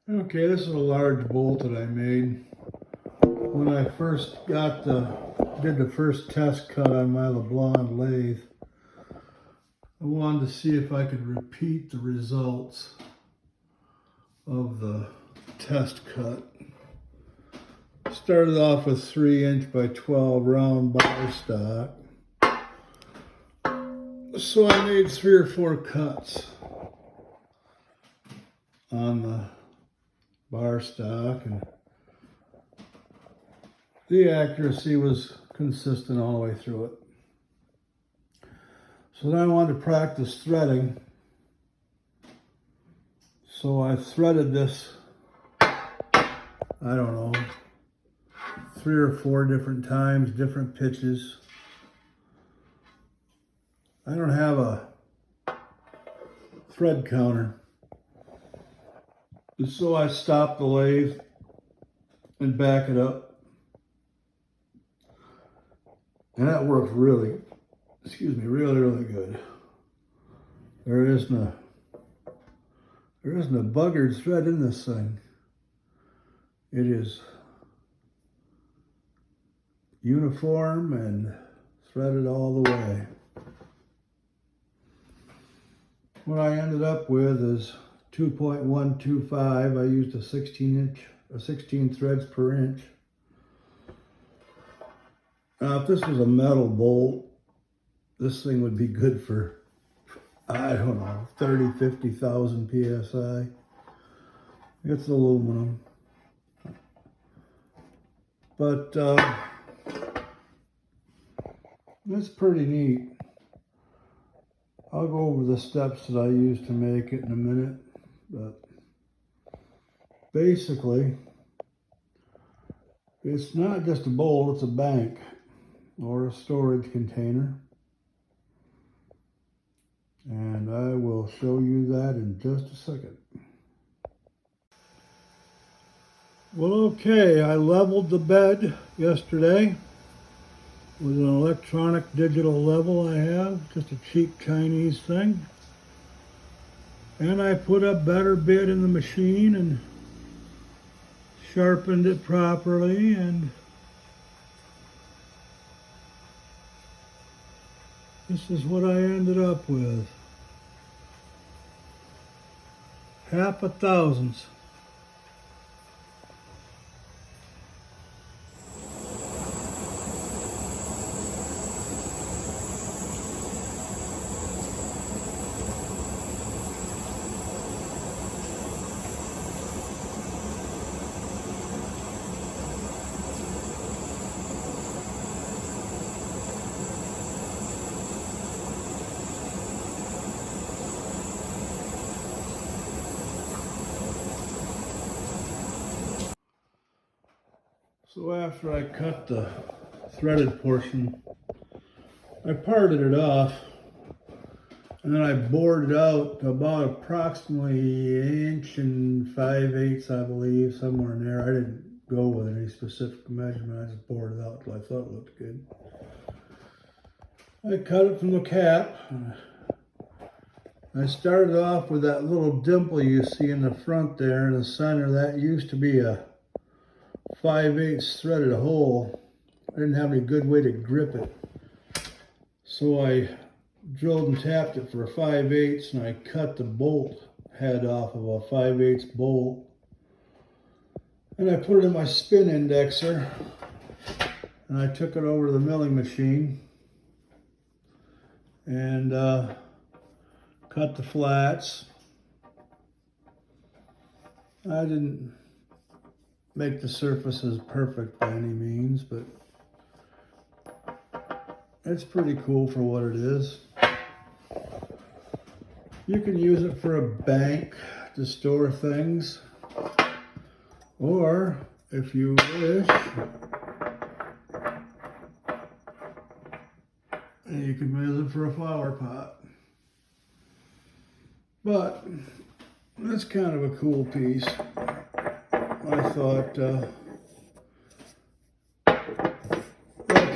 Okay, this is a large bolt that I made. When I first did the first test cut on my Leblond lathe, I wanted to see if I could repeat the results of the test cut. Started off with 3" by 12 round bar stock. So I made 3 or 4 cuts on the bar stock, and the accuracy was consistent all the way through it. So then I wanted to practice threading. So I threaded this, I don't know, 3 or 4 different times, different pitches. I don't have a thread counter. So I stopped the lathe and back it up. And that worked really good. There isn't a buggered thread in this thing. It is uniform and threaded all the way. What I ended up with is 2.125. I used a 16 threads per inch. Now, if this was a metal bolt, this thing would be good for, I don't know, 30, 50,000 PSI. It's aluminum. But it's pretty neat. I'll go over the steps that I used to make it in a minute, but basically, it's not just a bolt, it's a bank or a storage container. And I will show you that in just a second. Well, okay, I leveled the bed yesterday with an electronic digital level I have, just a cheap Chinese thing. And I put a better bit in the machine and sharpened it properly, and this is what I ended up with. 1/2 thousandths. So after I cut the threaded portion, I parted it off, and then I bored it out to about approximately 1 5/8", I believe, somewhere in there. I didn't go with any specific measurement. I just bored it out till I thought it looked good. I cut it from the cap. I started off with that little dimple you see in the front there in the center. That used to be a 5/8 threaded hole. I didn't have any good way to grip it. So I drilled and tapped it for a 5/8, and I cut the bolt head off of a 5/8 bolt. And I put it in my spin indexer, and I took it over to the milling machine and cut the flats. I didn't make the surfaces perfect by any means, but it's pretty cool for what it is. You can use it for a bank to store things, or if you wish, you can use it for a flower pot. But that's kind of a cool piece. I thought that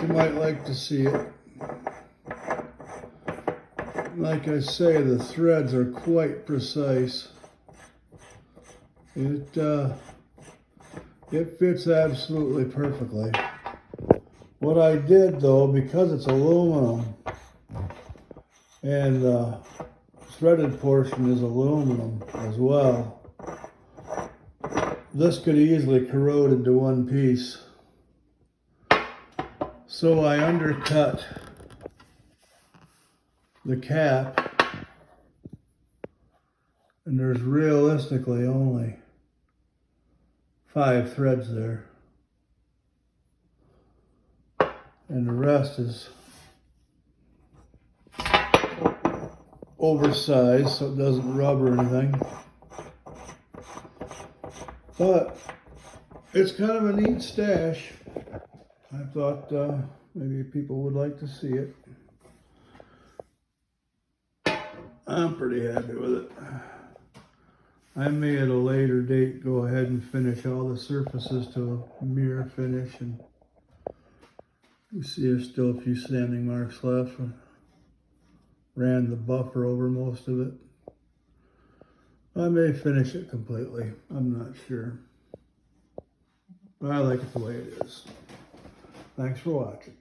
you might like to see it. Like I say, the threads are quite precise. It fits absolutely perfectly. What I did though, because it's aluminum and the threaded portion is aluminum as well, this could easily corrode into one piece. So I undercut the cap, and there's realistically only 5 threads there. And the rest is oversized so it doesn't rub or anything. But it's kind of a neat stash. I thought maybe people would like to see it. I'm pretty happy with it. I may at a later date go ahead and finish all the surfaces to a mirror finish, and you see there's still a few sanding marks left. Ran the buffer over most of it. I may finish it completely. I'm not sure. But I like it the way it is. Thanks for watching.